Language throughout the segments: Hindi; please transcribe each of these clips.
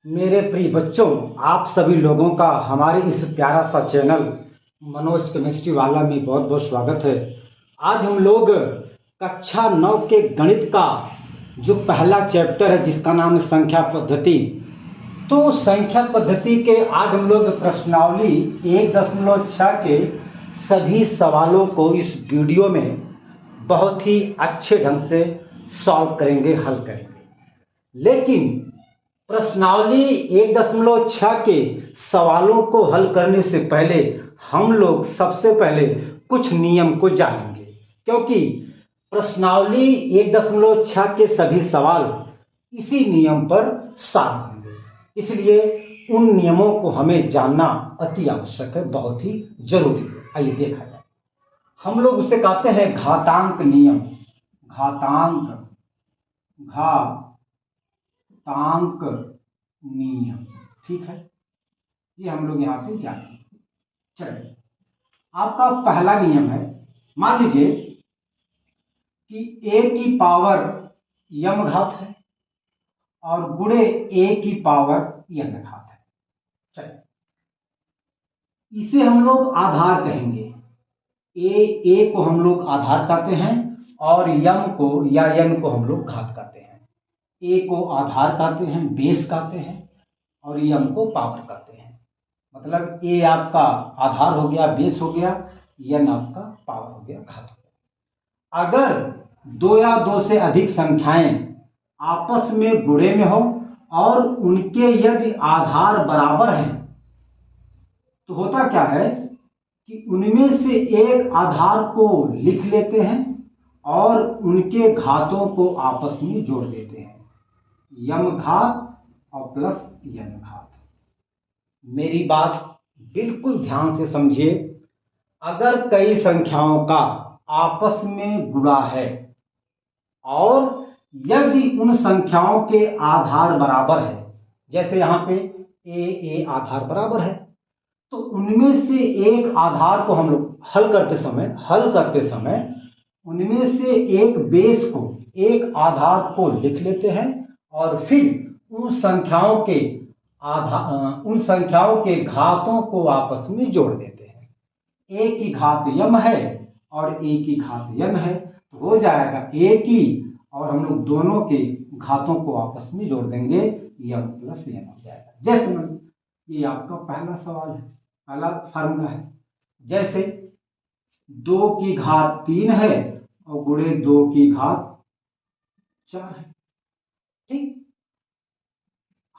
मेरे प्रिय बच्चों, आप सभी लोगों का हमारे इस प्यारा सा चैनल मनोज केमिस्ट्री वाला में बहुत बहुत स्वागत है। आज हम लोग कक्षा 9 के गणित का जो पहला चैप्टर है जिसका नाम है संख्या पद्धति। तो संख्या पद्धति के आज हम लोग प्रश्नावली 1.6 के सभी सवालों को इस वीडियो में बहुत ही अच्छे ढंग से सॉल्व करेंगे, हल करेंगे। लेकिन प्रश्नावली 1.6 के सवालों को हल करने से पहले हम लोग सबसे पहले कुछ नियम को जानेंगे, क्योंकि प्रश्नावली 1.6 के सभी सवाल इसी नियम पर साध होंगे। इसलिए उन नियमों को हमें जानना अति आवश्यक है, बहुत ही जरूरी है। आइए देखा जाए। हम लोग उसे कहते हैं घातांक नियम। घातांक नियम, ठीक है। ये हम लोग यहाँ पे जानेंगे। चलिए, आपका पहला नियम है, मान लीजिए कि a की पावर यम घात है और गुणे a की पावर n घात है। चलिए, इसे हम लोग आधार कहेंगे। a को हम लोग आधार कहते हैं और यम को या n को हम लोग घात कहते हैं। a को आधार कहते हैं, बेस कहते हैं, और यम को पावर कहते हैं। मतलब a आपका आधार हो गया, बेस हो गया, n आपका पावर हो गया, घात हो गया। अगर दो या दो से अधिक संख्याएं आपस में गुणे में हो और उनके यदि आधार बराबर हैं तो होता क्या है कि उनमें से एक आधार को लिख लेते हैं और उनके घातों को आपस में जोड़ देते हैं, यम घात और प्लस n घात। मेरी बात बिल्कुल ध्यान से समझिए। अगर कई संख्याओं का आपस में गुणा है और यदि उन संख्याओं के आधार बराबर है, जैसे यहाँ पे a आधार बराबर है, तो उनमें से एक आधार को हम लोग हल करते समय उनमें से एक बेस को, एक आधार को लिख लेते हैं और फिर उन संख्याओं के घातों को आपस में जोड़ देते हैं। a की घात यम है और a की घात n है, तो हो जाएगा a की, और हम लोग दोनों के घातों को आपस में जोड़ देंगे, यम प्लस n हो जाएगा। जैसे ये आपका पहला सवाल है, पहला फार्मूला है। जैसे 2 की घात 3 है और गुणे 2 की घात 4 है, ठीक।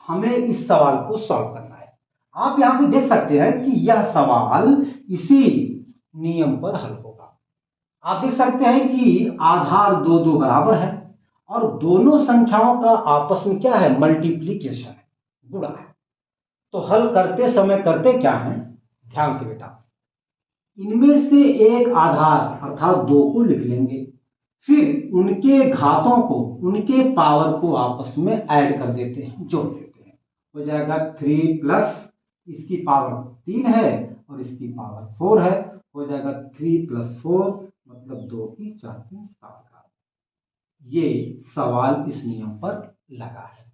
हमें इस सवाल को सॉल्व करना है। आप यहां पे देख सकते हैं कि यह सवाल इसी नियम पर हल होगा। आप देख सकते हैं कि आधार 2 2 बराबर है और दोनों संख्याओं का आपस में क्या है, मल्टीप्लीकेशन है, गुणा है। तो हल करते समय करते क्या है, ध्यान से बेटा, इनमें से एक आधार अर्थात 2 को लिख लेंगे, फिर उनके घातों को, उनके पावर को आपस में ऐड कर देते हैं, जोड़ देते हैं। हो जाएगा 3 प्लस इसकी पावर 3 है और इसकी पावर 4 है, हो जाएगा 3 + 4 मतलब 2 की 4 की 7। ये सवाल इस नियम पर लगा है।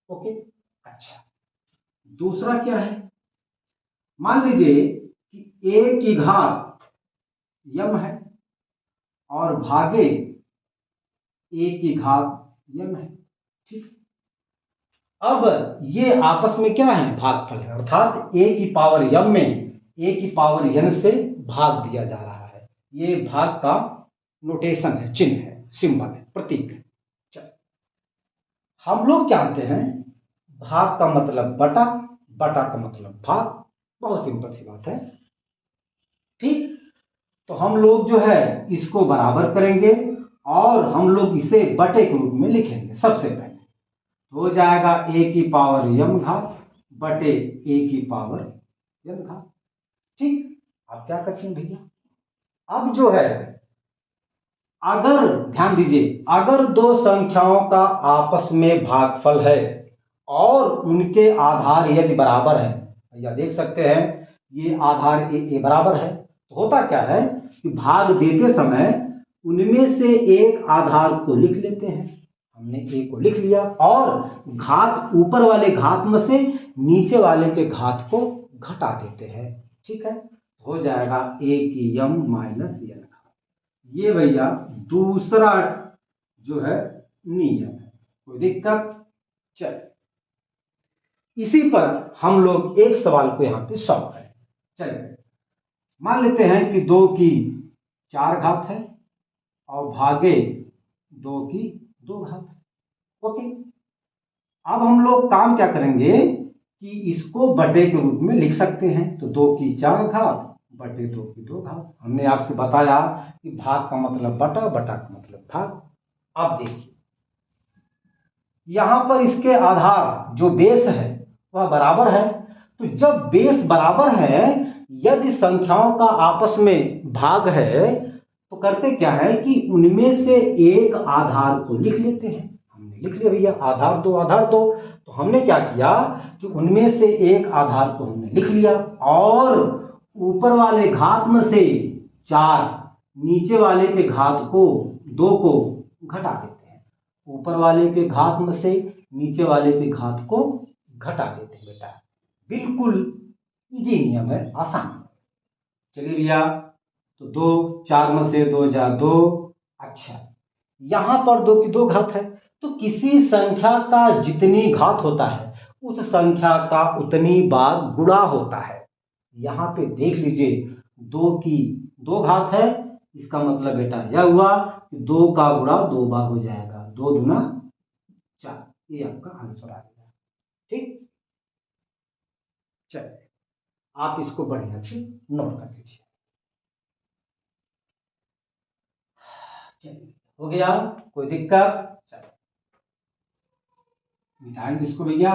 ओके, अच्छा, दूसरा क्या है, मान लीजिए कि a की घात यम है और भागे a की घात n है, ठीक। अब ये आपस में क्या है, भागफल है, अर्थात a की पावर यम में a की पावर n से भाग दिया जा रहा है। ये भाग का नोटेशन है, चिन्ह है, सिंबल है, प्रतीक है। चलो, हम लोग जानते हैं भाग का मतलब बटा, बटा का मतलब भाग, बहुत सिंपल सी बात है, ठीक। तो हम लोग जो है इसको बराबर करेंगे और हम लोग इसे बटे के रूप में लिखेंगे। सबसे पहले हो जाएगा a की पावर यम घात बटे a की पावर n घात, ठीक। आप क्या करते हैं भैया, अब जो है, अगर ध्यान दीजिए, अगर दो संख्याओं का आपस में भागफल है और उनके आधार यदि बराबर है, या देख सकते हैं ये आधार a बराबर है, तो होता क्या है कि भाग देते समय उनमें से एक आधार को लिख लेते हैं हमने ए को लिख लिया और घात ऊपर वाले घात में से नीचे वाले के घात को घटा देते हैं। ठीक है, हो जाएगा ए की यम माइनस एन घात। ये भैया दूसरा जो है नियम है, कोई दिक्कत? चल, इसी पर हम लोग एक सवाल को यहाँ पे सॉल्व करें। चलिए, मान लेते हैं कि 2 की 4 घात है और भागे 2 की 2 घात है। ओके, अब हम लोग काम क्या करेंगे कि इसको बटे के रूप में लिख सकते हैं। तो 2 की 4 घात बटे 2 की 2 घात। हमने आपसे बताया कि भाग का मतलब बटा, बटा का मतलब भाग। अब देखिए, यहां पर इसके आधार जो बेस है वह बराबर है। तो जब बेस बराबर है, यदि संख्याओं का आपस में भाग है, तो करते क्या है कि उनमें से एक आधार को लिख लेते हैं। हमने लिख लिया भैया आधार 2 आधार 2। तो हमने क्या किया कि उनमें से एक आधार को हमने लिख लिया और ऊपर वाले घात में से 4, नीचे वाले के घात को 2 को घटा देते हैं। ऊपर वाले के घात में से नीचे वाले के घात को घटा देते हैं बेटा। बिल्कुल इजी नियम है, आसान। चलिए भैया, तो 2 4 में से 2 जा 2। अच्छा, यहां पर 2 की 2 घात है, तो किसी संख्या का जितनी घात होता है उस संख्या का उतनी बार गुणा होता है। यहां पे देख लीजिए 2 की 2 घात है, इसका मतलब बेटा यह हुआ कि 2 का गुणा 2 बार हो जाएगा, 2 दूना 4। ये आपका आंसर आ गया। ठीक, चलिए आप इसको बढ़िया से नोट कर लीजिए। चलिए, हो गया, कोई दिक्कत? चलो मिटाएंगे इसको भैया।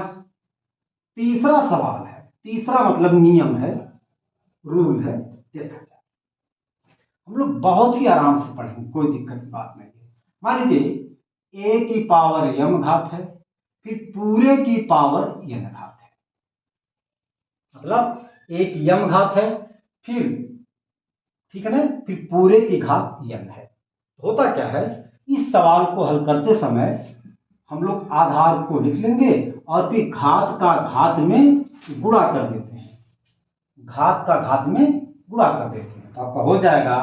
तीसरा सवाल है, तीसरा मतलब नियम है, रूल है, देखा जाए। हम लोग बहुत ही आराम से पढ़ेंगे, कोई दिक्कत की बात नहीं है। मान लीजिए ए की पावर यम घात है, फिर पूरे की पावर एन घात है। मतलब एक यम घात है, फिर ठीक है ना, फिर पूरे की घात एन है। होता क्या है, इस सवाल को हल करते समय हम लोग आधार को लिख लेंगे और फिर घात का घात में गुणा कर देते हैं। घात का घात में गुणा कर देते हैं, तो आपका हो जाएगा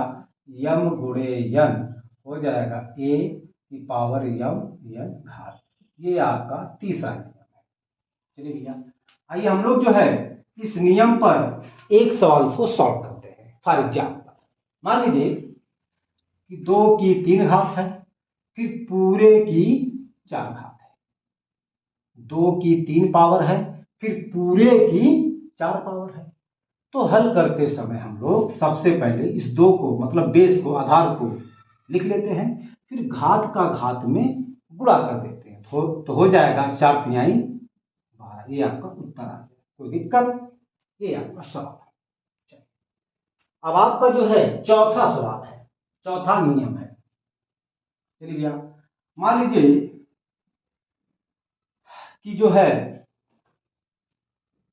यम गुणे यन, हो जाएगा ए की पावर यम एन घात। ये आपका तीसरा नियम है। चलिए भैया, आइए हम लोग जो है इस नियम पर एक सवाल को सॉल्व करते हैं। फॉर एग्जाम्पल, मान लीजिए कि 2 की 3 घात है, फिर पूरे की 4 घात है। 2 की 3 पावर है, फिर पूरे की 4 पावर है। तो हल करते समय हम लोग सबसे पहले इस 2 को मतलब बेस को, आधार को लिख लेते हैं, फिर घात का घात में गुणा कर देते हैं। तो हो जाएगा 4 तिहाई 12। ये आपका उत्तर आ गया, कोई दिक्कत? ये आपका सवाल है। अब आपका जो है चौथा सवाल है, चौथा नियम है। चलिए भैया, मान लीजिए कि जो है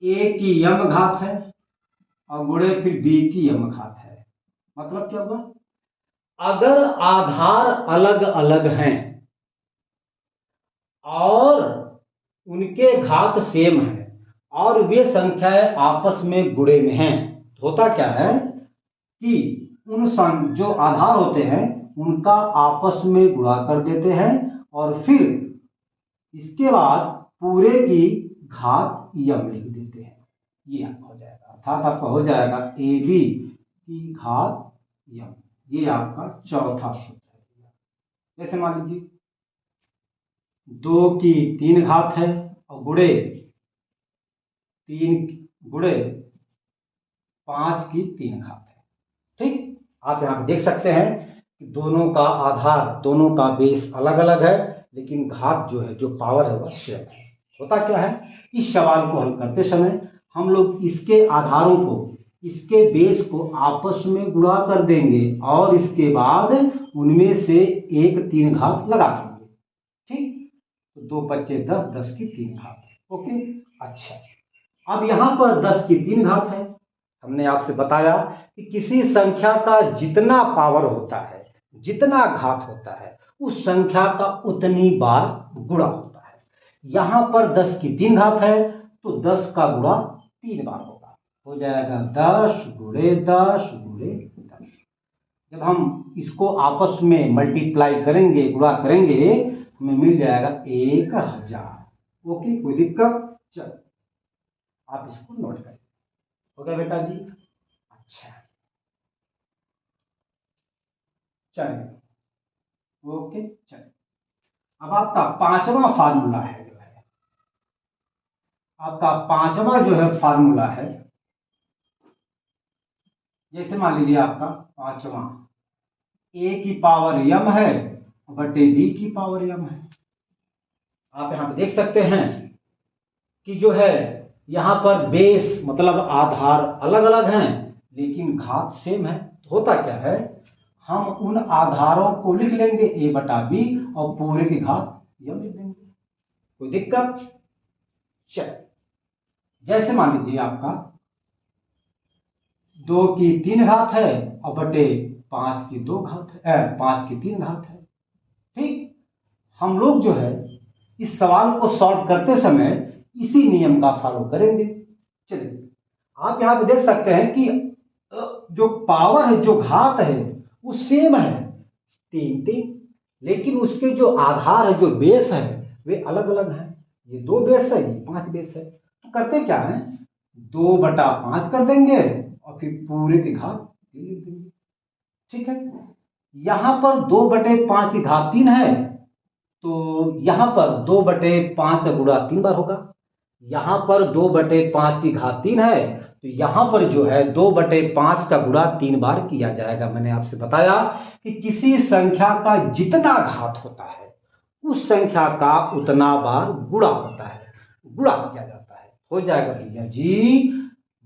ए की यम घात है और गुणे फिर बी की यम घात है। मतलब क्या हुआ, अगर आधार अलग अलग हैं और उनके घात सेम है और वे संख्याएं आपस में गुणे में हैं, तो होता क्या है कि उन जो आधार होते हैं उनका आपस में गुणा कर देते हैं और फिर इसके बाद पूरे की घात यम लिख देते हैं। ये आपका हो जाएगा, अर्थात आपका हो जाएगा ए बी की घात यम। ये आपका चौथा सूत्र है। जैसे मान लीजिए 2 की 3 घात है और गुणे 3 गुणे 5 की 3 घात है। ठीक, आप यहाँ पे देख सकते हैं कि दोनों का आधार, दोनों का बेस अलग अलग है, लेकिन घात जो है, जो पावर है, वह सेम है। होता क्या है, इस सवाल को हल करते समय हम लोग इसके आधारों को, इसके बेस को आपस में गुणा कर देंगे और इसके बाद उनमें से एक 3 घात लगा देंगे। ठीक, तो 2 बच्चे 10, 10 की 3 घात। ओके, अच्छा, अब यहां पर 10 की 3 घात है। हमने आपसे बताया कि किसी संख्या का जितना पावर होता है, जितना घात होता है, उस संख्या का उतनी बार गुणा होता है। यहां पर 10 की 3 घात है तो 10 का गुणा 3 बार होगा, हो जाएगा 10 गुणे 10 गुणे 10। जब हम इसको आपस में मल्टीप्लाई करेंगे, गुणा करेंगे, हमें मिल जाएगा 1000। ओके, कोई दिक्कत? चल आप इसको नोट करें। हो गया बेटा जी? अच्छा, चलिए ओके। चलिए अब आपका पांचवा फार्मूला है, जो है आपका पांचवा जो है फार्मूला है, जैसे मान लीजिए आपका पांचवा ए की पावर यम है बटे बी की पावर यम है। आप यहां पे देख सकते हैं कि जो है यहां पर बेस मतलब आधार अलग अलग हैं लेकिन घात सेम है। तो होता क्या है, हम उन आधारों को लिख लेंगे ए बटा बी और पूरे की घात यम लिख देंगे। कोई दिक्कत? चल, जैसे मान लीजिए आपका 2 की 3 घात है और बटे 5 की 2 घात है, 5 की 3 घात है। ठीक, हम लोग जो है इस सवाल को सॉल्व करते समय इसी नियम का फॉलो करेंगे। चलिए आप यहां पे देख सकते हैं कि जो पावर है, जो घात है वो सेम है 3 3, लेकिन उसके जो आधार है, जो बेस है, वे अलग अलग हैं। ये 2 बेस है, ये 5 बेस है। तो करते क्या है, 2/5 कर देंगे और फिर पूरे की घात 3 लिख देंगे। ठीक है, यहां पर 2/5 की घात 3 है तो यहां पर 2/5 का गुणा 3 बार होगा। यहां पर 2/5 की घात 3 है तो यहां पर जो है 2/5 का गुणा 3 बार किया जाएगा। मैंने आपसे बताया कि किसी संख्या का जितना घात होता है उस संख्या का उतना बार गुणा होता है, गुणा किया जाता है। हो जाएगा भैया जी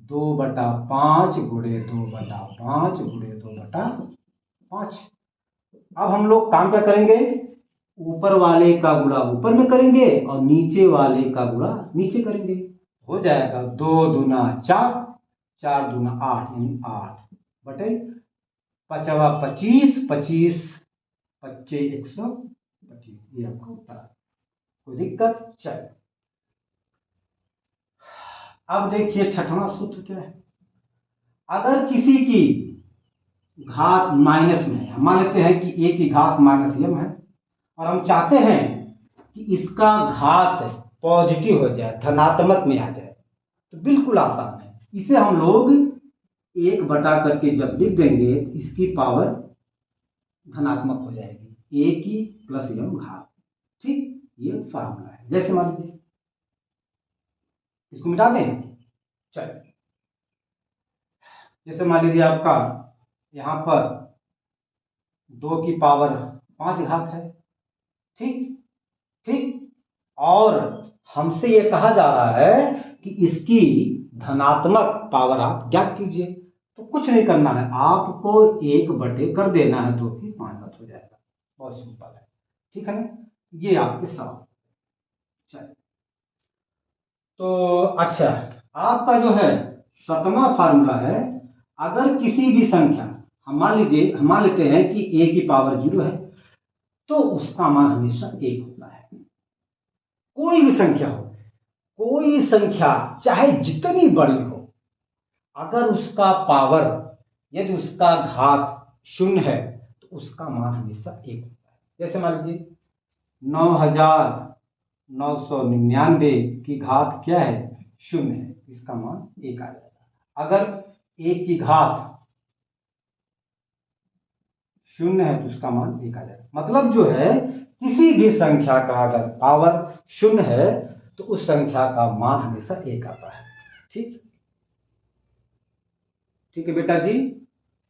2/5 गुणे 2/5 गुणे 2/5। अब हम लोग काम क्या करेंगे, ऊपर वाले का गुणा ऊपर में करेंगे और नीचे वाले का गुणा नीचे करेंगे। हो जाएगा 2 दूना 4, 4 दूना 8 यानी 8 बटे 5 25, 25 25 125। ये आपका उत्तर। कोई दिक्कत? चल, अब देखिए छठवां सूत्र क्या है। अगर किसी की घात माइनस में है, हम मान लेते हैं कि ए की घात माइनस यम है और हम चाहते हैं कि इसका घात पॉजिटिव हो जाए, धनात्मक में आ जाए, तो बिल्कुल आसान है। इसे हम लोग 1 बटा करके जब लिख देंगे तो इसकी पावर धनात्मक हो जाएगी, ए की प्लस यम घात। ठीक, ये फार्मूला है। जैसे मान लीजिए इसको मिटा दें। चलिए, जैसे मान लीजिए आपका यहां पर 2 की पावर 5 घात है। ठीक ठीक, और हमसे ये कहा जा रहा है कि इसकी धनात्मक पावर आप ज्ञात कीजिए। तो कुछ नहीं करना है, आपको 1 बटे कर देना है, 2 की 5 घात हो जाएगा। बहुत सिंपल है। ठीक है ना, ये आपके सवाल। चलिए, तो अच्छा, आपका जो है 7वां फार्मूला है, अगर किसी भी संख्या, हम मान लेते हैं कि a की पावर 0 है तो उसका मान हमेशा 1 होता है। कोई भी संख्या हो, कोई संख्या चाहे जितनी बड़ी हो, अगर उसका पावर, यदि उसका घात 0 है तो उसका मान हमेशा 1 होता है। जैसे मान लीजिए 9999 की घात क्या है, 0 है, इसका मान 1 आ जाएगा। अगर 1 की घात 0 है तो उसका मान 1 आ जाएगा। मतलब जो है किसी भी संख्या का अगर पावर 0 है तो उस संख्या का मान हमेशा 1 आता है। ठीक ठीक है बेटा जी,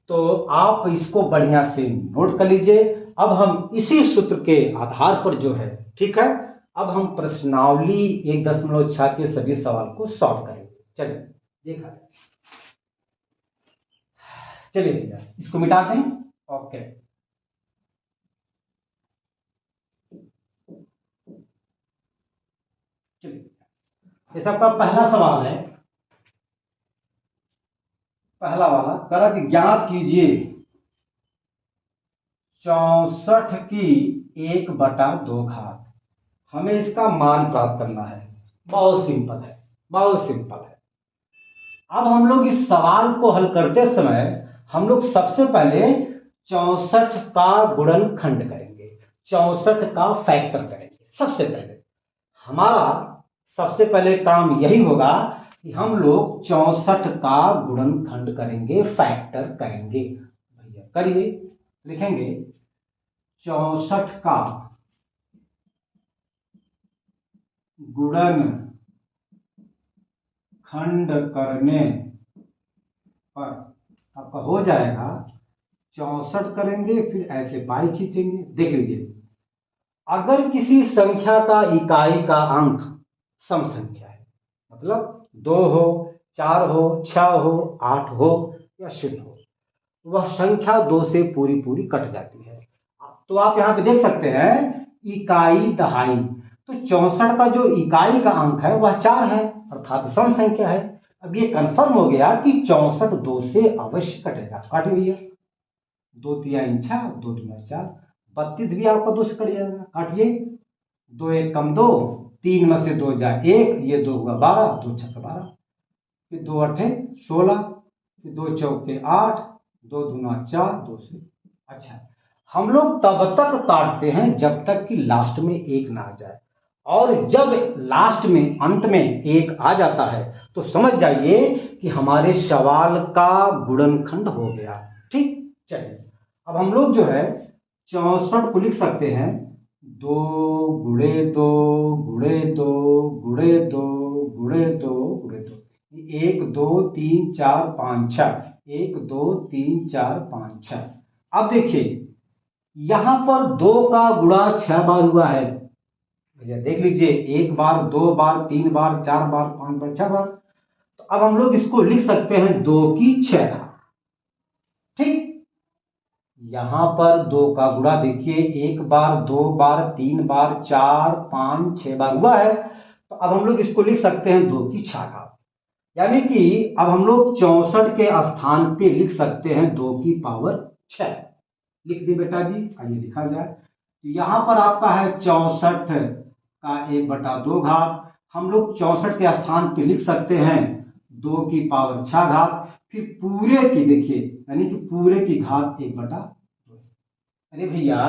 तो आप इसको बढ़िया से नोट कर लीजिए। अब हम इसी सूत्र के आधार पर जो है, ठीक है, अब हम प्रश्नावली 1.6 के सभी सवाल को सॉल्व करेंगे। चलिए देखा जाए। चलिए भैया इसको मिटा दें। ओके, चलिए, ये सबका पहला सवाल है। पहला वाला करा कि ज्ञात कीजिए 64 की 1/2 घात। हमें इसका मान प्राप्त करना है। बहुत सिंपल है, बहुत सिंपल है। अब हम लोग इस सवाल को हल करते समय हम लोग सबसे पहले 64 का गुणनखंड करेंगे, 64 का फैक्टर करेंगे। सबसे पहले हमारा सबसे पहले काम यही होगा कि हम लोग 64 का गुणनखंड करेंगे, फैक्टर करेंगे। भैया करिए, लिखेंगे 64 का गुणन खंड करने पर आपका हो जाएगा 64 करेंगे, फिर ऐसे बाई खींचेंगे। देख लीजिए, अगर किसी संख्या का इकाई का अंक सम संख्या है, मतलब 2 हो, 4 हो, 6 हो, 8 हो या 0 हो, वह संख्या 2 से पूरी पूरी कट जाती है। तो आप यहाँ पे देख सकते हैं इकाई दहाई, तो 64 का जो इकाई का अंक है वह 4 है, अर्थात सम संख्या है। अब ये कंफर्म हो गया कि 64 2 से अवश्य कटेगा। काटिए भैया, 2 3 6, 2 2 4, 32 भी आपका 2 से कट जाएगा। काटिए, 2 1 कम 2, 3 में से 2 जाए 1, ये 2 हुआ 12, 2 6 12, फिर 2 8 16, फिर 2 4 8, 2 2 4, 2 से। अच्छा, हम लोग तब तक काटते हैं जब तक कि लास्ट में 1 ना आ जाए, और जब लास्ट में अंत में 1 आ जाता है तो समझ जाइए कि हमारे सवाल का गुणनखंड हो गया। ठीक, चलिए अब हम लोग जो है 64 को लिख सकते हैं 2 गुणे 2 गुणे 2 गुणे 2 गुणे 2 गुणे 2, 1 2 3 4 5 6, 1 2 3 4 5 6। अब देखिए यहां पर 2 का गुणा 6 बार हुआ है। भैया देख लीजिए, 1 बार, 2 बार, 3 बार, 4 बार, 5 बार, 6 बार। तो अब हम लोग इसको लिख सकते हैं 2 की 6 घात। ठीक, यहां पर 2 का गुणा देखिए 1 बार, 2 बार, 3 बार, 4 5 6 बार हुआ है। तो अब हम लोग इसको लिख सकते हैं 2 की 6 घात, यानी कि अब हम लोग 64 के स्थान पे लिख सकते हैं 2 की पावर 6। लिख दिए बेटा जी, आइए लिखा जाए। तो यहां पर आपका है 64 का 1/2 घात। हम लोग 64 के स्थान पे लिख सकते हैं 2 की पावर 6 घात, फिर पूरे की देखिए, यानी कि पूरे की घात 1/2। अरे भैया,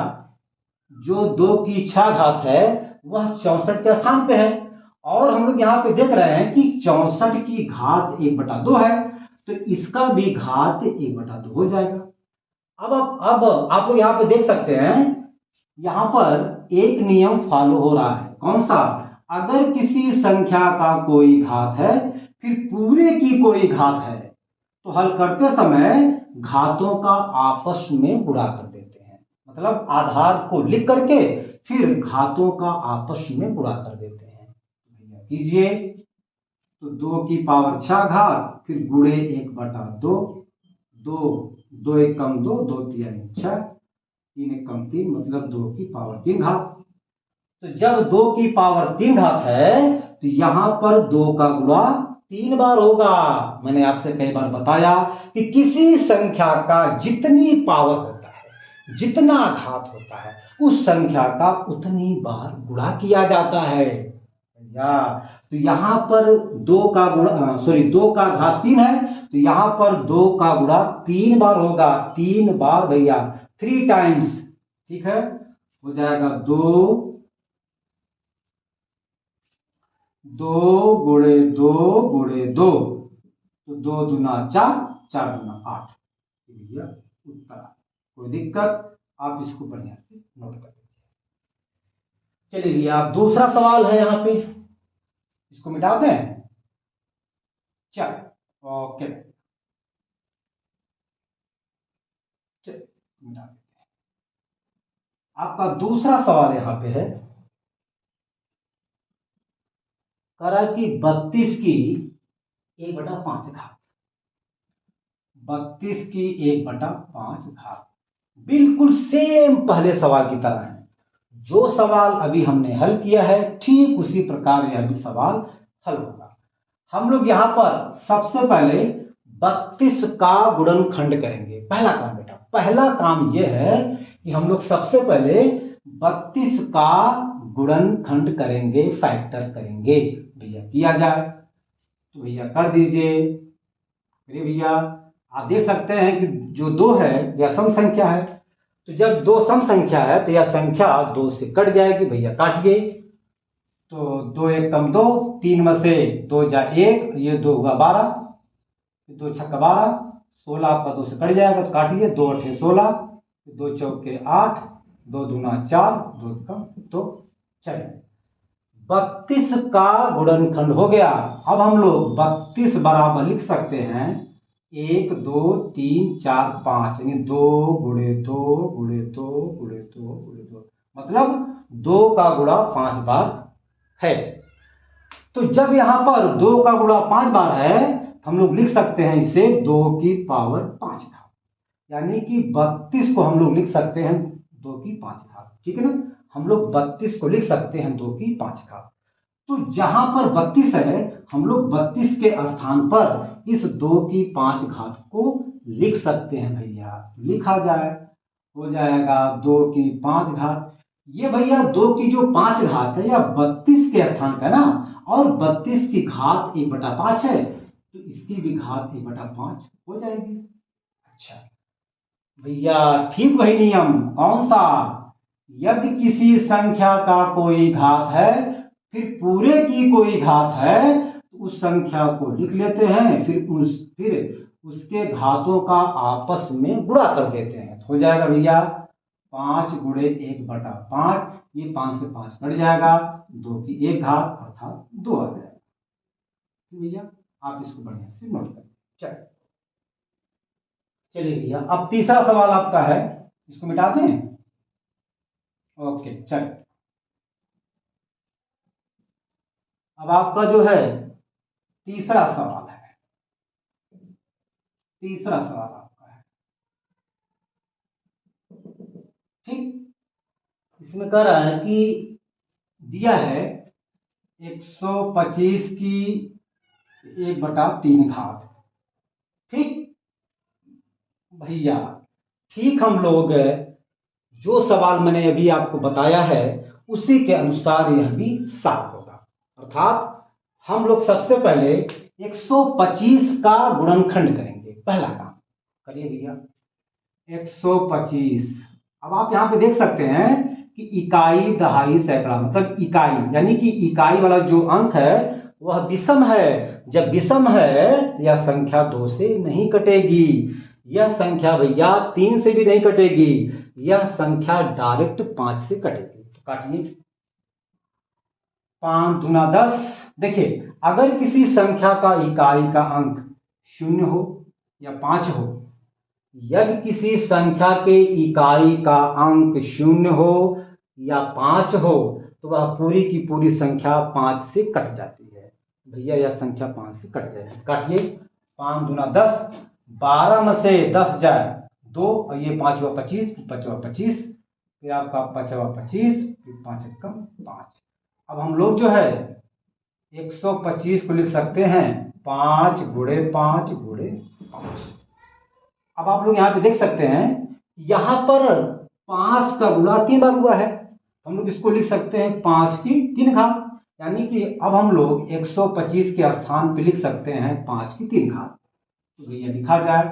जो 2 की 6 घात है वह 64 के स्थान पे है, और हम लोग यहाँ पे देख रहे हैं कि 64 की घात 1/2 है, तो इसका भी घात 1/2 हो जाएगा। अब आप लोग यहाँ पे देख सकते हैं, यहाँ पर एक नियम फॉलो हो रहा है। कौन सा? अगर किसी संख्या का कोई घात है फिर पूरे की कोई घात है, तो हल करते समय घातों का आपस में गुणा कर देते हैं। मतलब आधार को लिख करके फिर घातों का आपस में गुणा कर देते हैं। कीजिए, तो 2 की पावर 6 घात, फिर गुणे 1/2, 2 1 कम 2, 2 3 6, 3 1 कम 3, मतलब 2 की पावर 3 घात। तो जब 2 की पावर 3 घात है तो यहां पर 2 का गुणा 3 बार होगा। मैंने आपसे कई बार बताया कि किसी संख्या का जितनी पावर होता है, जितना घात होता है, उस संख्या का उतनी बार गुणा किया जाता है। या तो यहां पर 2 का गुणा, सॉरी 2 का घात 3 है, तो यहां पर 2 का गुणा 3 बार होगा। 3 बार भैया, 3 टाइम्स। ठीक है, हो जाएगा 2 गुणे 2 गुणे 2, तो 2 दूना 4, 4 दूना 8। भैया उत्तर आ, कोई दिक्कत? आप इसको बढ़िया से नोट कर लीजिए। चलिए भैया, दूसरा सवाल है यहाँ पे, इसको मिटा दें। चल, ओके, चल मिटा देते हैं। आपका दूसरा सवाल यहां पे है, कह रहा है कि 32 की 1/5 घात, 32 की 1/5 घात बिल्कुल सेम पहले सवाल की तरह है। जो सवाल अभी हमने हल किया है ठीक उसी प्रकार यह भी सवाल हल होगा। हम लोग यहां पर सबसे पहले 32 का गुणनखंड करेंगे। पहला काम बेटा, पहला काम यह है कि हम लोग सबसे पहले 32 का गुणनखंड करेंगे, फैक्टर करेंगे। भैया किया जाए तो भैया कर दीजिए। अरे भैया आप देख सकते हैं कि जो 2 है यह सम संख्या है, तो जब 2 सम संख्या है तो यह संख्या 2 से कट जाएगी। भैया काटिए, तो 2 एक कम 2, 3 में से 2 जा 1, ये 2 होगा 12, 2 छक्का 12, 16 आपका 2 से कट जाएगा तो काटिए, 2 अठे 16, 2 चौके 8, 2 दूना 4, 2 कम 2। चलिए 32 का गुणनखंड हो गया। अब हम लोग 32 बराबर लिख सकते हैं 1 2 3 4 5, यानी 2 गुणे 2 गुणे 2 गुणे 2 गुणे 2, मतलब 2 का गुणा 5 बार है। तो जब यहां पर 2 का गुणा 5 बार है हम लोग लिख सकते हैं इसे 2 की पावर 5 घात, यानी कि 32 को हम लोग लिख सकते हैं 2 की 5 घात। ठीक है ना, हम लोग 32 को लिख सकते हैं 2 की 5 घात। तो जहां पर 32 है हम लोग 32 के स्थान पर इस 2 की 5 घात को लिख सकते हैं। भैया लिखा जाए, हो जाएगा 2 की 5 घात। ये भैया 2 की जो 5 घात है यह 32 के स्थान पे ना, और 32 की घात 1/5 है, तो इसकी भी घात 1/5 हो जाएगी। अच्छा भैया ठीक वही नियम कौन सा, यदि किसी संख्या का कोई घात है फिर पूरे की कोई घात है तो उस संख्या को लिख लेते हैं, फिर उसके घातों का आपस में गुणा कर देते हैं, तो हो जाएगा भैया 5 गुणे 1/5, ये 5 से 5 कट जाएगा, 2 की 1 घात अर्थात 2 आ जाएगा। भैया आप इसको बढ़िया से नोट करें। चलिए भैया अब तीसरा सवाल आपका है, इसको मिटाते हैं। ओके चलिए, अब आपका जो है तीसरा सवाल है, तीसरा सवाल आपका है। ठीक, इसमें कह रहा है कि दिया है 125 की 1/3 घात। ठीक भैया ठीक, हम लोग जो सवाल मैंने अभी आपको बताया है उसी के अनुसार यह भी सॉल्व होगा। अर्थात हम लोग सबसे पहले 125 का गुणनखंड करेंगे, पहला काम करिए भैया 125। अब आप यहां पे देख सकते हैं कि इकाई दहाई सैकड़ा, मतलब इकाई यानी कि इकाई वाला जो अंक है वह विषम है। जब विषम है तो यह संख्या 2 से नहीं कटेगी, यह संख्या भैया 3 से भी नहीं कटेगी, यह संख्या डायरेक्ट 5 से कटेगी। तो काटिए, 5 दूना 10। देखिए अगर किसी संख्या का इकाई का अंक 0 हो या 5 हो, यदि किसी संख्या के इकाई का अंक 0 हो या 5 हो तो वह पूरी की पूरी संख्या 5 से कट जाती है। भैया यह संख्या 5 से कट जाएगी, काटिए, 5 दूना 10, 12 में से 10 जाए 2, और ये 5 हुआ 25, 5 हुआ 25, फिर आपका 5 हुआ 25, फिर 5 कम 5। अब हम लोग जो है 125 को लिख सकते हैं 5 गुणे 5 गुणे 5। अब आप लोग यहाँ पे देख सकते हैं यहाँ पर 5 का गुणा 3 बार हुआ है, हम लोग इसको लिख सकते हैं 5 की 3 घात, यानी कि अब हम लोग 125 के स्थान पे लिख सकते हैं 5 की 3 घात। तो भैया लिखा जाए,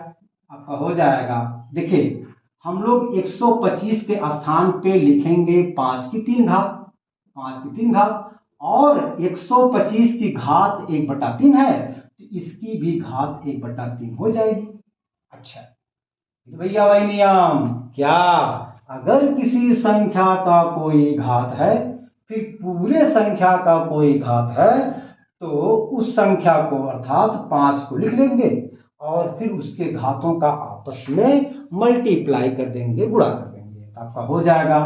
आपका हो जाएगा। देखिए हम लोग 125 के स्थान पे लिखेंगे 5 की 3 घात, 5 की 3 घात, और 125 की घात 1/3 है तो इसकी भी घात 1/3 हो जाएगी। अच्छा भैया वही नियम, क्या अगर किसी संख्या का कोई घात है फिर पूरे संख्या का कोई घात है तो उस संख्या को अर्थात 5 को लिख लेंगे और फिर उसके घातों का आपस में मल्टीप्लाई कर देंगे, गुणा कर देंगे, तो आपका हो जाएगा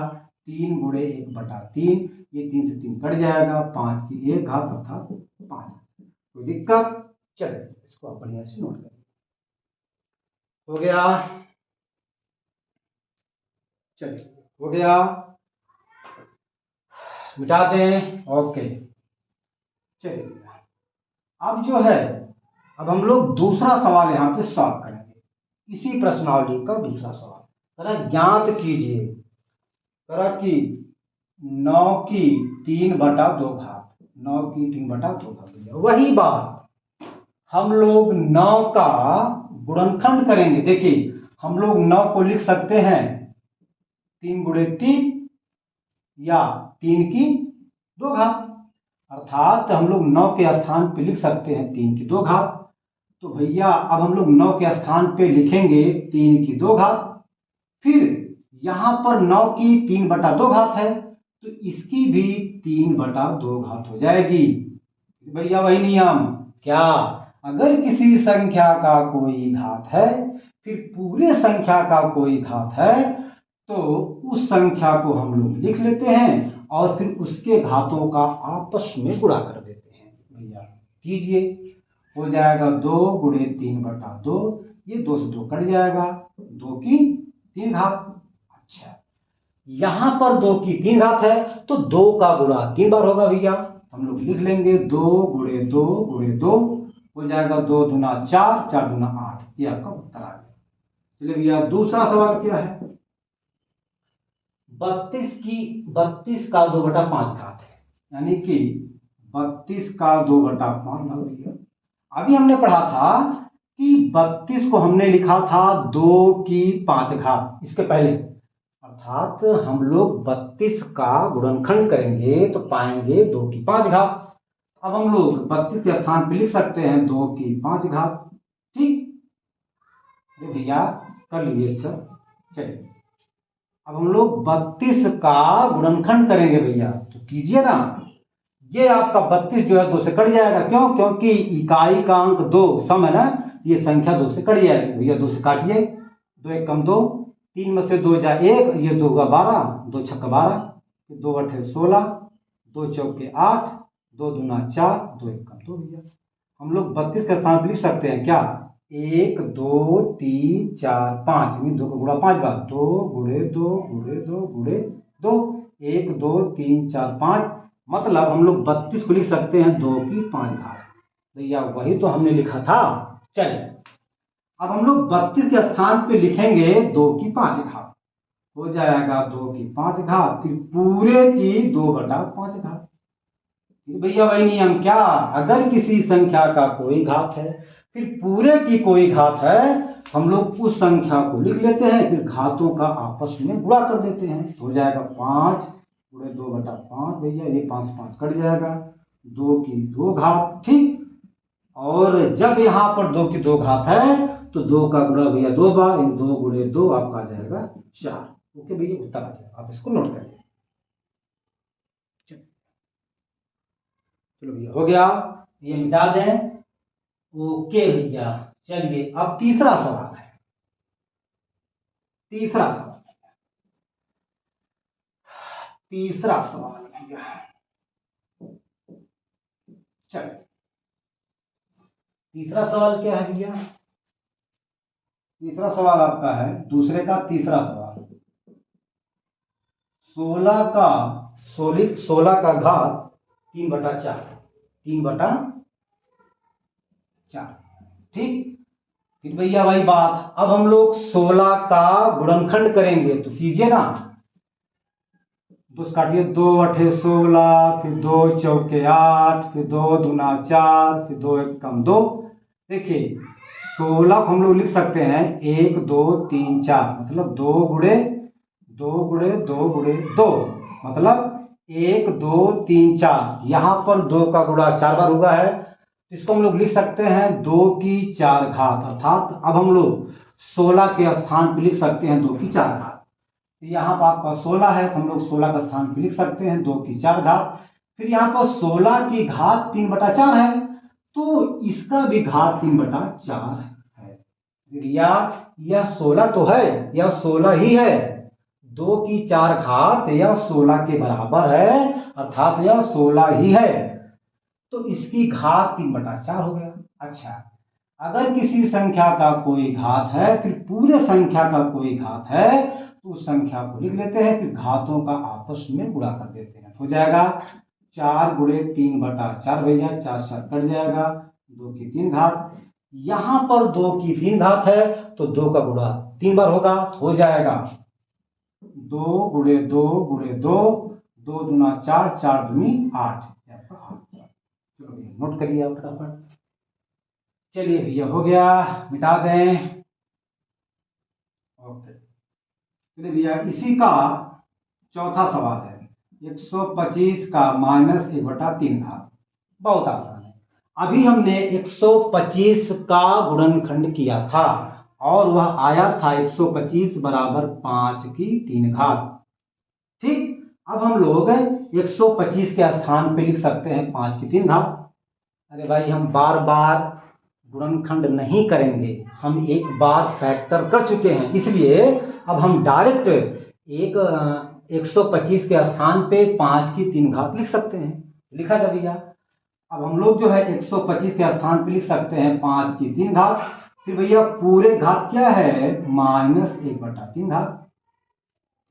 3 गुणे 1/3, ये 3 से 3 कट जाएगा, 5 की 1 घात अर्थात 5। कोई दिक्कत? चलिए इसको आप बढ़िया से नोट करें। हो गया, चलिए हो गया, मिटा दें। ओके चलिए अब जो है अब हम लोग दूसरा सवाल यहाँ पे सॉल्व करेंगे, इसी प्रश्नावली का दूसरा सवाल। तरह ज्ञात कीजिए, तरह की 9 की 3/2 घात, 9 की 3/2 घात। वही बात हम लोग 9 का गुणनखंड करेंगे। देखिए हम लोग 9 को लिख सकते हैं 3 गुणे 3 या 3 की 2 घात, अर्थात हम लोग 9 के स्थान पे लिख सकते हैं 3 की 2 घात। तो भैया अब हम लोग 9 के स्थान पे लिखेंगे 3 की 2 घात, फिर यहां पर 9 की 3/2 घात है तो इसकी भी 3/2 घात हो जाएगी। भैया वही नियम, क्या अगर किसी संख्या का कोई घात है फिर पूरे संख्या का कोई घात है तो उस संख्या को हम लोग लिख लेते हैं और फिर उसके घातों का आपस में गुणा कर देते हैं। भैया कीजिए, हो जाएगा 2 गुणे 3/2, ये 2 से 2 कट जाएगा, 2 की 3 घात। अच्छा, यहां पर 2 की 3 घात है तो 2 का गुणा 3 बार होगा भैया, हम लोग लिख लेंगे 2 गुणे 2 गुणे 2, हो जाएगा 2 दूना 4, 4 दूना 8, ये आपका उत्तर आ गया। चलिए भैया दूसरा सवाल क्या है, 32 का 2/5 घात है, यानी कि 32 का 2/5 ना भैया। अभी हमने पढ़ा था कि 32 को हमने लिखा था 2 की 5 घात, इसके पहले, अर्थात हम लोग 32 का गुणनखंड करेंगे तो पाएंगे 2 की 5 घात। अब हम लोग 32 के स्थान पर लिख सकते हैं 2 की 5 घात। ठीक, अरे भैया कर लीजिए सर। चलिए अब हम लोग 32 का गुणनखंड करेंगे भैया, तो कीजिए ना, ये आपका 32 जो है 2 से कट जाएगा, क्यों, क्योंकि इकाई का अंक 2 सम है ना, ये संख्या 2 से कट जाएगी भैया। 2 से काटिए, 2 एक कम 2, 3 में से 2 जा 1, ये 2 का 12, 2 छक्का 12, 2 अठे 16, 2 चौके 8, 2 दूना 4, 2 एक कम 2 भैया। हम लोग 32 के स्थान पर लिख सकते हैं क्या, 1 2 3 4 5, 2 का गुणा 5 बार, 2 गुणे 2 गुणे 2 गुणे 2, 1 2 3 4 5, मतलब हम लोग 32 को लिख सकते हैं 2 की 5 घात। भैया वही तो हमने लिखा था। चलिए अब हम लोग 32 के स्थान पे लिखेंगे 2 की 5 घात, हो जाएगा 2 की 5 घात, फिर पूरे की 2/5 घात। भैया वही नियम, क्या अगर किसी संख्या का कोई घात है फिर पूरे की कोई घात है, हम लोग उस संख्या को लिख लेते हैं, फिर घातों का आपस में गुणा कर देते हैं, हो जाएगा 5 गुणे 2/5 भैया, ये 5 5 कट जाएगा, 2 की 2 घात। ठीक, और जब यहाँ पर 2 की 2 घात है तो 2 का गुणा भैया 2 बार, 2 गुणे 2 आपका आ जाएगा 4। ओके भैया उत्तर आ जाएगा, आप इसको नोट करिए। चलो भैया हो गया, ये मिटा दें। ओके भैया, चलिए अब तीसरा सवाल है, तीसरा सवाल भैया, चलिए तीसरा सवाल क्या है भैया, तीसरा सवाल आपका है दूसरे का तीसरा सवाल, 16 का घात 3/4, 3/4। ठीक, फिर भैया वही बात, अब हम लोग 16 का गुणनखंड करेंगे, तो कीजिए ना, 2 से काटिए, 2 अठे 16, फिर 2 चौके 8, फिर 2 दूना 4, फिर 2 एक कम 2। देखिए 16 को हम लोग लिख सकते हैं 1 2 3 4, मतलब 2 गुणे 2 गुणे 2 गुणे 2, मतलब 1 2 3 4, यहाँ पर 2 का गुणा 4 बार हुआ है, इसको हम लोग लिख सकते हैं 2 की 4 घात, अर्थात अब हम लोग 16 के स्थान पर लिख सकते हैं 2 की 4 घात। यहाँ पर आपका 16 है तो हम लोग 16 का स्थान पर लिख सकते हैं 2 की 4 घात, फिर यहाँ पर 16 की घात 3/4 है तो इसका भी घात 3/4 है। यह 16 तो है, यह 16 ही है, 2 की 4 घात यह 16 के बराबर है, अर्थात यह 16 ही है, तो इसकी घात 3/4 हो गया। अच्छा, अगर किसी संख्या का कोई घात है फिर पूरे संख्या का कोई घात है तो उस संख्या को लिख लेते हैं, फिर घातों का आपस में गुणा कर देते हैं, हो जाएगा 4 गुणे 3/4 भैया, 4 4 कट जाएगा, 2 की 3 घात, यहाँ पर 2 की 3 घात है तो 2 का गुणा 3 बार होगा, तो हो जाएगा 2 गुणे 2 गुणे 2, 2 दूना 4, 4 दूनी 8। चलो भैया नोट करिए आप फटाफट। चलिए भैया हो गया, मिटा दें। ओके, चलिए भैया इसी का चौथा सवाल है 125 का माइनस 1/3 घात। बहुत आसान है। अभी हमने 125 का गुणनखंड किया था और वह आया था 125 बराबर 5 की 3 घात। ठीक, अब हम लोग 125 के स्थान पे लिख सकते हैं 5 की 3 घात। अरे भाई हम बार बार गुणनखंड नहीं करेंगे, हम एक बार फैक्टर कर चुके हैं, इसलिए अब हम डायरेक्ट 125 के स्थान पे 5 की 3 घात लिख सकते हैं। लिखा जा भैया। अब हम लोग जो है 125 के स्थान पे लिख सकते हैं 5 की 3 घात। फिर भैया पूरे घात क्या है, -1/3 घात।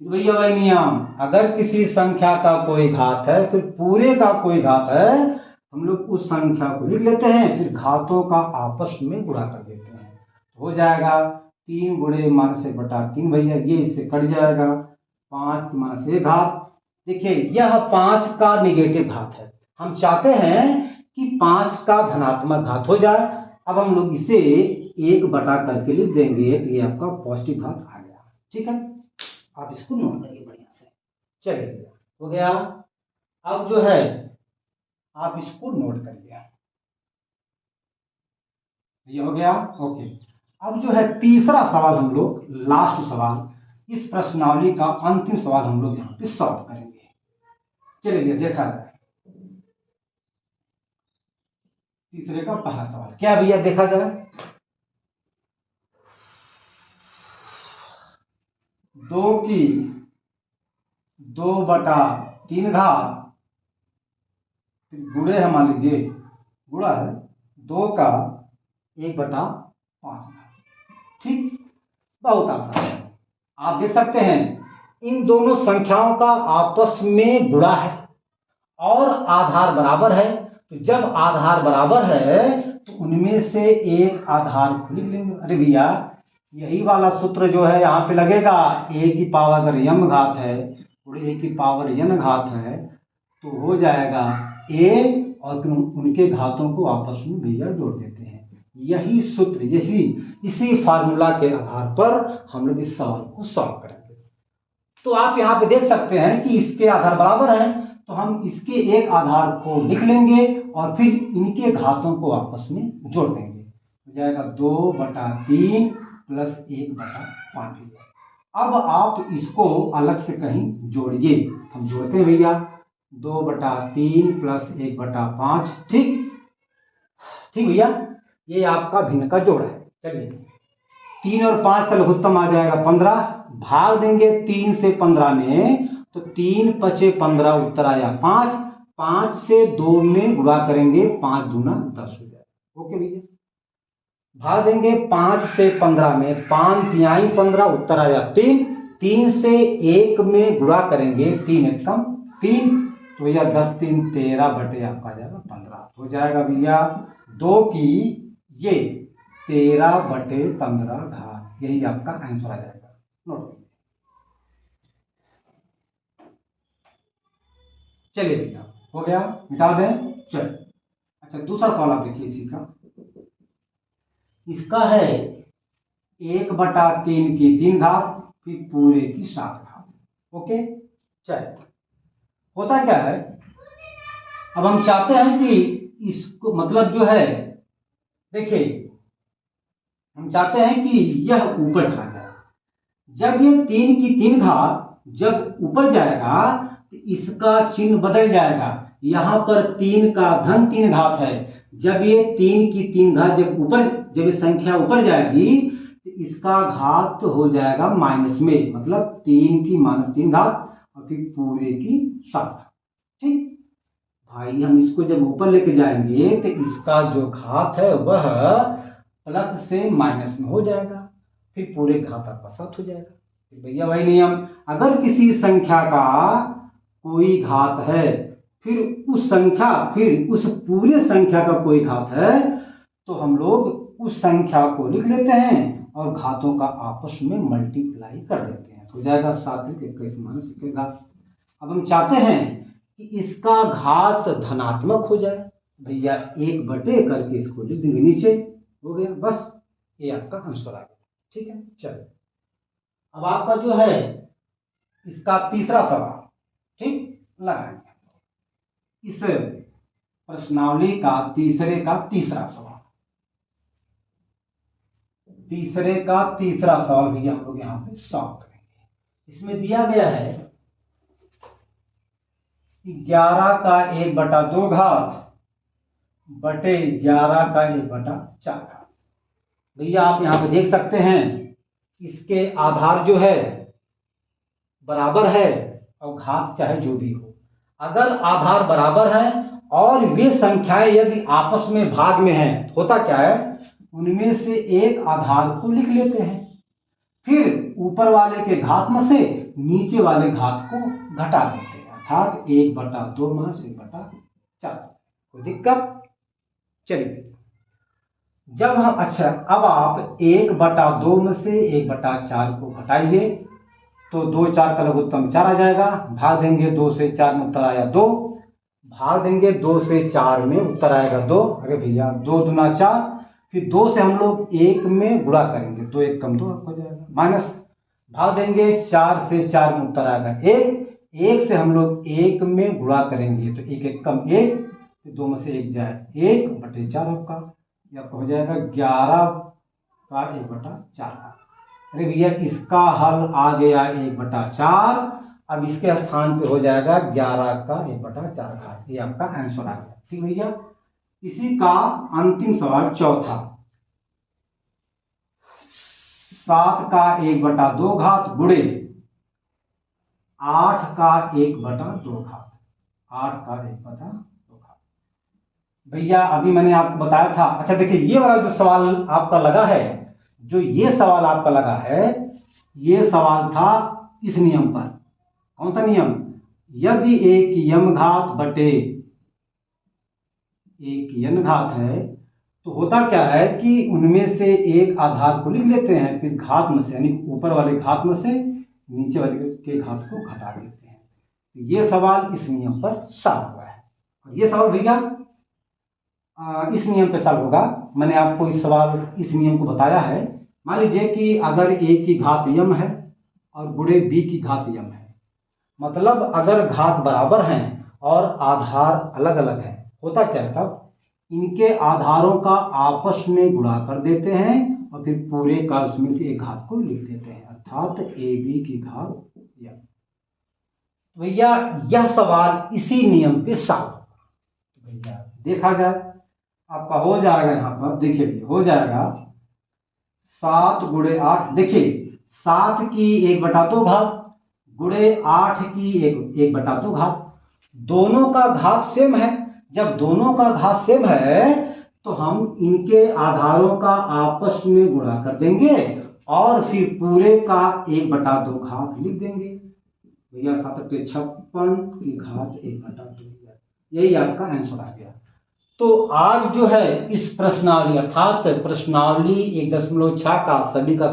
भैया वही नियम, अगर किसी संख्या का कोई घात है फिर पूरे का कोई घात है, हम लोग उस संख्या को लिख लेते हैं, फिर घातों का आपस में गुणा कर देते हैं, तो हो जाएगा 3 गुणे -1/3 भैया, ये इससे कट जाएगा 5 की -1 घात। देखिए यह 5 का निगेटिव घात है, हम चाहते हैं कि 5 का धनात्मक घात हो जाए। अब हम लोग इसे 1 बटा करके लिख देंगे, तो ये आपका पॉजिटिव घात आ गया। ठीक है, आप इसको नोट करिए बढ़िया से। चलिए हो गया। अब जो है आप इसको नोट करिए, ये हो गया। ओके, अब जो है तीसरा सवाल हम लोग, लास्ट सवाल, इस प्रश्नावली का अंतिम सवाल हम लोग यहाँ पे सॉल्व करेंगे। चलिए देखा जाए तीसरे का पहला सवाल क्या भैया, देखा जाए। 2 की 2/3 घात, गुणे है, मान लीजिए गुणा है 2 का 1/5 घात। ठीक, बहुत आसान है। आप देख सकते हैं इन दोनों संख्याओं का आपस में गुणा है और आधार बराबर है, तो जब आधार बराबर है तो उनमें से एक आधार को लिख लेंगे। अरे भैया यही वाला सूत्र जो है यहाँ पे लगेगा, a की पावर अगर m घात है और a की पावर n घात है तो हो जाएगा a, और फिर उनके घातों को आपस में भैया जोड़ देते हैं। यही सूत्र, इसी फार्मूला के आधार पर हम लोग इस सवाल को सॉल्व करेंगे। तो आप यहाँ पे देख सकते हैं कि इसके आधार बराबर हैं, तो हम इसके एक आधार को लिख लेंगे और फिर इनके घातों को आपस में जोड़ देंगे, हो जाएगा 2/3 प्लस 1/5। अब आप इसको अलग से कहीं जोड़िए, हम जोड़ते हैं भैया, 2/3 प्लस 1/5। ठीक ठीक भैया, ये आपका भिन्न का जोड़ है। चलिए 3 और 5 का लघुत्तम आ जाएगा 15, भाग देंगे 3 से 15 में, तो 3 × 15 उत्तर आया 5। 5 से 2 में गुणा करेंगे, 5 दूना 10 हो जाएगा। ओके भैया, भाग देंगे 5 से 15 में, 5 तिहाई 15 उत्तर आया 3। 3 से 1 में गुणा करेंगे, 3 एकम 3, तो भैया 10 3 13 बटे आपका जाएगा 15, हो जाएगा भैया 2 की ये 13/15 घात, यही आपका आंसर आ जाएगा। नोट चलिए भैया हो गया, मिटा दें। चल अच्छा, दूसरा सवाल आप देखिए इसी का, इसका है 1/3 की 3 घात फिर पूरे की 7 घात। ओके, चल होता क्या है, अब हम चाहते हैं कि इसको मतलब जो है, देखिए हम चाहते हैं कि यह ऊपर चला जाए। जब ये 3 की 3 घात जब ऊपर जाएगा तो इसका चिन्ह बदल जाएगा, यहां पर 3 का धन 3 घात है, जब ये 3 की 3 घात जब ये संख्या ऊपर जाएगी तो इसका घात हो जाएगा माइनस में, मतलब 3 की -3 घात और फिर पूरे की 7 घात। ठीक भाई, हम इसको जब ऊपर लेके जाएंगे तो इसका जो घात है वह प्लस से माइनस में हो जाएगा, फिर पूरे घात आपका 7 हो जाएगा। फिर भैया वही नियम, अगर किसी संख्या का कोई घात है फिर उस पूरे संख्या का कोई घात है, तो हम लोग उस संख्या को लिख लेते हैं और घातों का आपस में मल्टीप्लाई कर देते हैं, तो हो जाएगा 7×21 घात। अब हम चाहते हैं कि इसका घात धनात्मक हो जाए, भैया 1 करके इसको लिख देंगे नीचे, हो गया, बस ये आपका आंसर आ गया। ठीक है, चलो अब आपका जो है इसका तीसरा सवाल, ठीक, लगाएंगे इस प्रश्नावली का तीसरा सवाल। भैया हम लोग यहाँ पे सॉल्व करेंगे। इसमें दिया गया है कि 11 का 1/2 घात बटे 11 का 1/4 घात। भैया आप यहाँ पे देख सकते हैं इसके आधार जो है बराबर है और घात चाहे जो भी हो। अगर आधार बराबर है और वे संख्याएं यदि आपस में भाग में हैं, होता क्या है, उनमें से एक आधार को लिख लेते हैं, फिर ऊपर वाले के घात में से नीचे वाले घात को घटा देते हैं, अर्थात 1/2 - 1/4। कोई दिक्कत? चलिए जब हम, अच्छा अब आप 1/2 में से 1/4 को घटाइए तो 2 4 का लघुत्तम 4 आ जाएगा, भाग देंगे 2 से 4 में उत्तर आया 2, भाग देंगे 2 से 4 में उत्तर आएगा 2। अरे भैया 2 दूना 4, फिर 2 से हम लोग 1 में गुणा करेंगे, 2 1 कम 2 हो जाएगा, माइनस, भाग देंगे 4 से 4 में उत्तर आएगा 1, 1 से हम लोग 1 में गुणा करेंगे तो 1 1 कम 1, फिर 2 में से 1 जाए 1/4 आपका, ये आपका हो जाएगा 11 का 1/4। अरे भैया इसका हल आ गया 1/4, अब इसके स्थान पे हो जाएगा 11 का 1/4 घात, ये आपका आंसर आ गया। ठीक भैया, इसी का अंतिम सवाल चौथा, 7 का 1/2 घात गुणे 8 का 1/2 घात, 8 का 1/2 घात। भैया अभी मैंने आपको बताया था, अच्छा देखिए ये वाला जो सवाल आपका लगा है, जो ये सवाल आपका लगा है, ये सवाल था इस नियम पर। कौन सा नियम? यदि एक यम घात बटे एक यन घात है तो होता क्या है कि उनमें से एक आधार को लिख लेते हैं, फिर घात में से यानी ऊपर वाले घात में से नीचे वाले के घात को घटा देते हैं। ये सवाल इस नियम पर सॉल्व हुआ है। और ये सवाल भैया इस नियम पे सॉल्व होगा। मैंने आपको इस नियम को बताया है। मान लीजिए कि अगर a की घात यम है और गुणे b की घात यम है, मतलब अगर घात बराबर हैं और आधार अलग अलग हैं, होता क्या है तब इनके आधारों का आपस में गुणा कर देते हैं और फिर पूरे का उसमें से एक घात को लिख देते हैं, अर्थात ab की घात यम। भैया यह सवाल इसी नियम पे सॉल्व, भैया देखा जाए आपका हो जाएगा, यहाँ पर देखिए हो जाएगा 7 गुणे 8, देखिए 7 की 1/2 घात गुणे 8 की 1/2 घात, दोनों का घात सेम है। जब दोनों का घात सेम है तो हम इनके आधारों का आपस में गुणा कर देंगे और फिर पूरे का 1/2 घात लिख देंगे। भैया 7 × 56 की घात 1/2, यही आपका आंसर आ गया। तो आज जो है इस प्रश्नावली अर्थात प्रश्नावली 1.6 का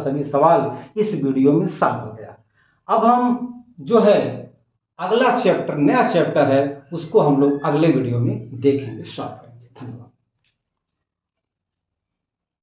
सभी सवाल इस वीडियो में सॉल्व हो गया। अब हम जो है अगला चैप्टर, नया चैप्टर है, उसको हम लोग अगले वीडियो में देखेंगे, सॉल्व करेंगे। धन्यवाद।